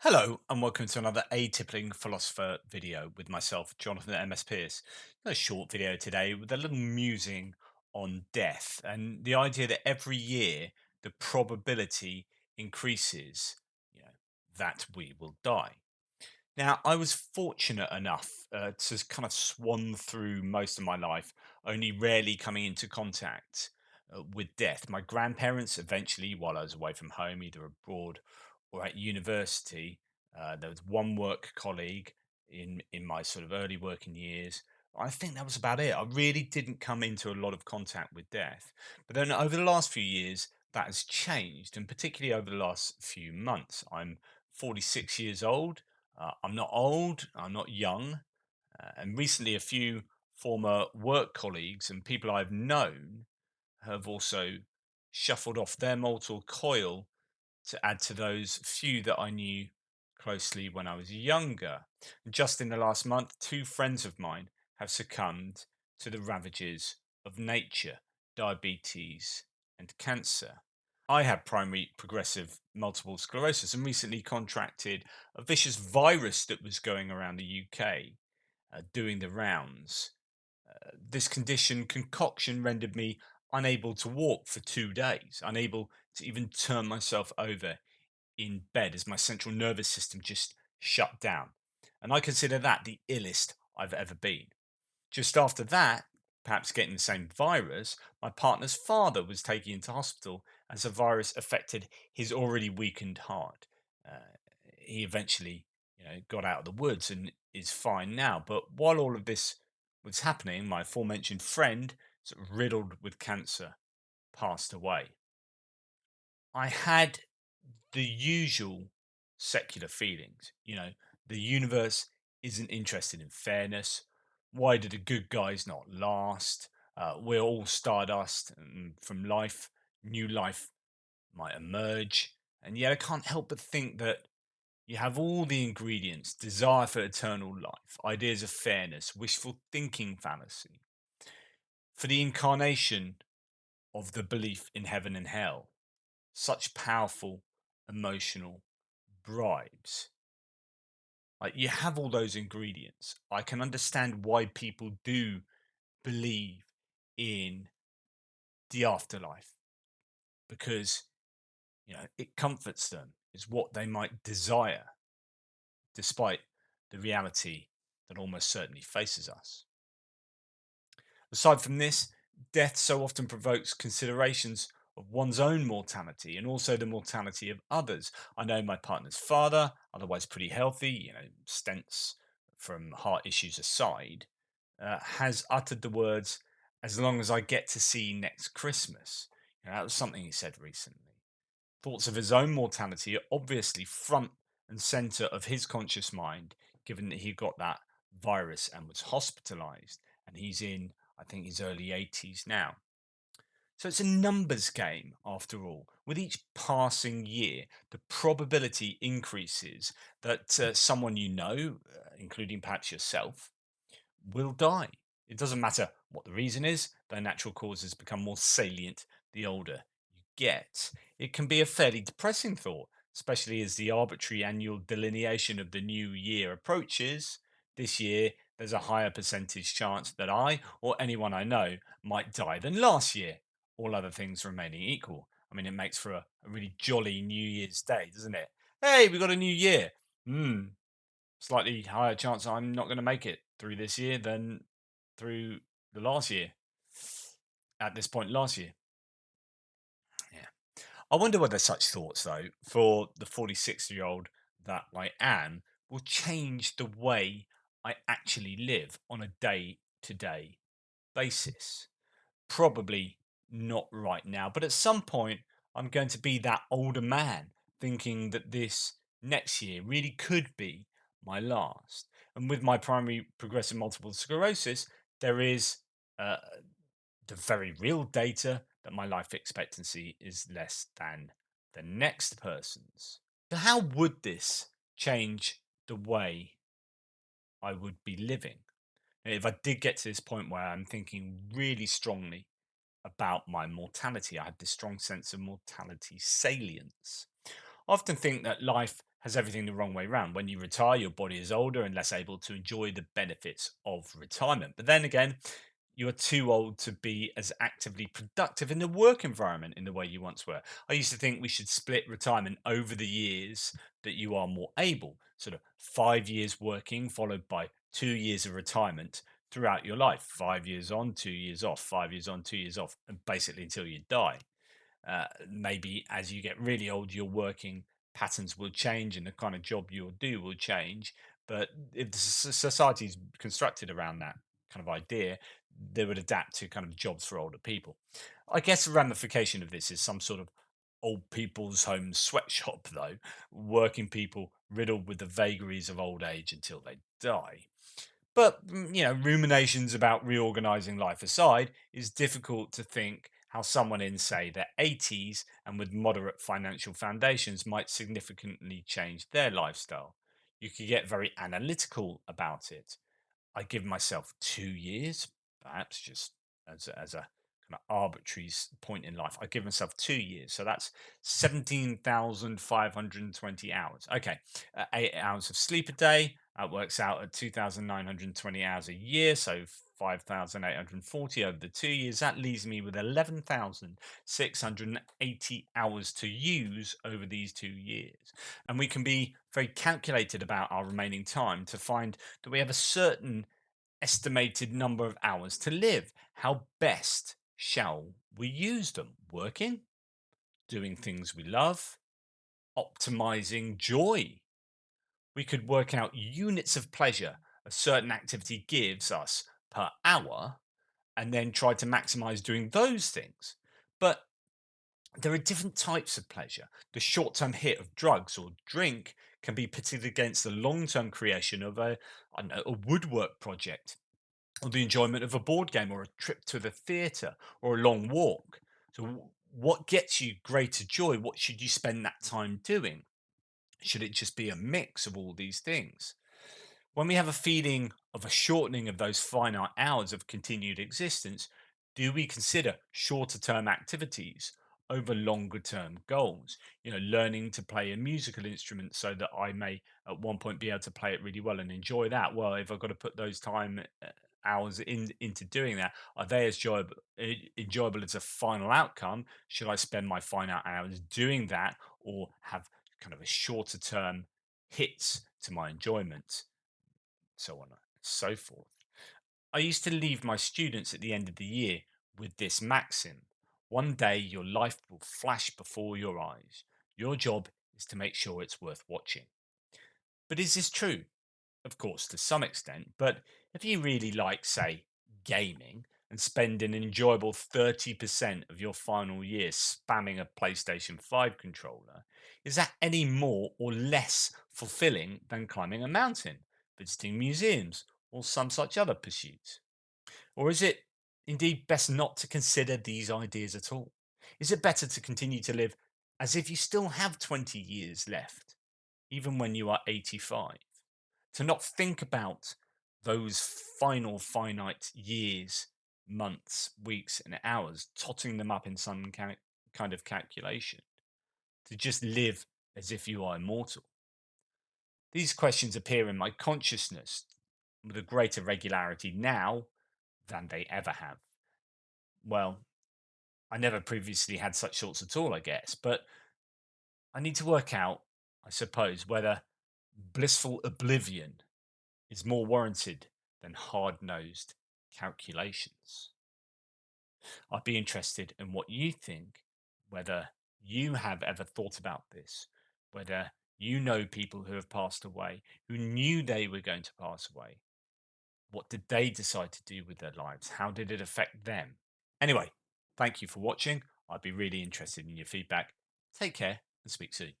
Hello and welcome to another Atypical Philosopher video with myself, Jonathan MS Pierce. A short video today with a little musing on death and the idea that every year the probability increases, you know, that we will die. Now, I was fortunate enough to kind of swan through most of my life, only rarely coming into contact with death. My grandparents, eventually, while I was away from home, either abroad or at university, there was one work colleague in my sort of early working years. I think that was about it. I really didn't come into a lot of contact with death. But then over the last few years, that has changed, and particularly over the last few months. I'm 46 years old. I'm not old, I'm not young. And recently, a few former work colleagues and people I've known have also shuffled off their mortal coil to add to those few that I knew closely when I was younger. Just in the last month, two friends of mine have succumbed to the ravages of nature, diabetes, and cancer. I had primary progressive multiple sclerosis and recently contracted a vicious virus that was going around the UK, doing the rounds. This condition concoction rendered me unable to walk for 2 days, unable to even turn myself over in bed as my central nervous system just shut down. And I consider that the illest I've ever been. Just after that, perhaps getting the same virus, my partner's father was taken into hospital as the virus affected his already weakened heart. Uh, he eventually, got out of the woods and is fine now. But while all of this was happening, my aforementioned friend, sort of riddled with cancer, passed away. I had the usual secular feelings. The universe isn't interested in fairness. Why do the good guys not last? We're all stardust, and from life, new life might emerge. And yet, I can't help but think that you have all the ingredients: desire for eternal life, ideas of fairness, wishful thinking fallacy, for the incarnation of the belief in heaven and hell, such powerful emotional bribes. Like, you have all those ingredients. I can understand why people do believe in the afterlife because it comforts them. It's what they might desire, despite the reality that almost certainly faces us. Aside from this, death so often provokes considerations of one's own mortality and also the mortality of others. I know my partner's father, otherwise pretty healthy, stents from heart issues aside, has uttered the words, "As long as I get to see next Christmas." That was something he said recently. Thoughts of his own mortality are obviously front and center of his conscious mind, given that he got that virus and was hospitalized. And he's in, I think, his early 80s now. So it's a numbers game after all. With each passing year, the probability increases that someone including perhaps yourself, will die. It doesn't matter what the reason is, though natural causes become more salient the older you get. It can be a fairly depressing thought, especially as the arbitrary annual delineation of the new year approaches. This year, there's a higher percentage chance that I or anyone I know might die than last year, all other things remaining equal. I mean, it makes for a really jolly New Year's Day, doesn't it? Hey, we got a new year. Hmm, slightly higher chance I'm not going to make it through this year than through the last year. At this point last year. Yeah. I wonder whether such thoughts, though, for the 46-year-old that I am, will change the way I actually live on a day to day basis. Probably not right now, but at some point, I'm going to be that older man thinking that this next year really could be my last. And with my primary progressive multiple sclerosis, there is uh, the very real data that my life expectancy is less than the next person's. So, how would this change the way I would be living? If I did get to this point where I'm thinking really strongly about my mortality. I had this strong sense of mortality salience. I often think that life has everything the wrong way round. When you retire, your body is older and less able to enjoy the benefits of retirement. But then again, you are too old to be as actively productive in the work environment in the way you once were. I used to think we should split retirement over the years that you are more able, sort of 5 years working, followed by 2 years of retirement throughout your life. 5 years on, 2 years off, 5 years on, 2 years off, and basically until you die. Maybe as you get really old, your working patterns will change and the kind of job you'll do will change. But if the society is constructed around that kind of idea, they would adapt to kind of jobs for older people. I guess the ramification of this is some sort of old people's home sweatshop, though, working people riddled with the vagaries of old age until they die. But, ruminations about reorganizing life aside, it's difficult to think how someone in, say, their 80s and with moderate financial foundations might significantly change their lifestyle. You could get very analytical about it. I give myself 2 years, perhaps just as a kind of arbitrary point in life. I give myself 2 years, so that's 17,520 hours. Okay, 8 hours of sleep a day. That works out at 2,920 hours a year, so 5,840 over the 2 years. That leaves me with 11,680 hours to use over these 2 years. And we can be very calculated about our remaining time to find that we have a certain estimated number of hours to live. How best shall we use them? Working, doing things we love, optimizing joy. We could work out units of pleasure a certain activity gives us per hour and then try to maximize doing those things. But there are different types of pleasure. The short term hit of drugs or drink can be pitted against the long term creation of I don't know, a woodwork project, or the enjoyment of a board game, or a trip to the theatre, or a long walk. So, what gets you greater joy? What should you spend that time doing? Should it just be a mix of all these things? When we have a feeling of a shortening of those finite hours of continued existence, do we consider shorter term activities over longer term goals? Learning to play a musical instrument so that I may at one point be able to play it really well and enjoy that. Well, if I've got to put those time hours into doing that, are they as enjoyable as a final outcome? Should I spend my finite hours doing that, or have kind of a shorter term hits to my enjoyment? So on and so forth. I used to leave my students at the end of the year with this maxim: one day your life will flash before your eyes. Your job is to make sure it's worth watching. But is this true? Of course, to some extent. But if you really like, say, gaming and spend an enjoyable 30% of your final year spamming a PlayStation 5 controller, is that any more or less fulfilling than climbing a mountain, visiting museums, or some such other pursuits? Or is it indeed best not to consider these ideas at all? Is it better to continue to live as if you still have 20 years left, even when you are 85? To not think about those final finite years, months, weeks, and hours, totting them up in some kind of calculation, to just live as if you are immortal? These questions appear in my consciousness with a greater regularity now than they ever have. Well, I never previously had such thoughts at all, I guess, but I need to work out, I suppose, whether blissful oblivion is more warranted than hard nosed calculations. I'd be interested in what you think, whether you have ever thought about this, whether you know people who have passed away, who knew they were going to pass away. What did they decide to do with their lives? How did it affect them? Anyway, thank you for watching. I'd be really interested in your feedback. Take care and speak soon.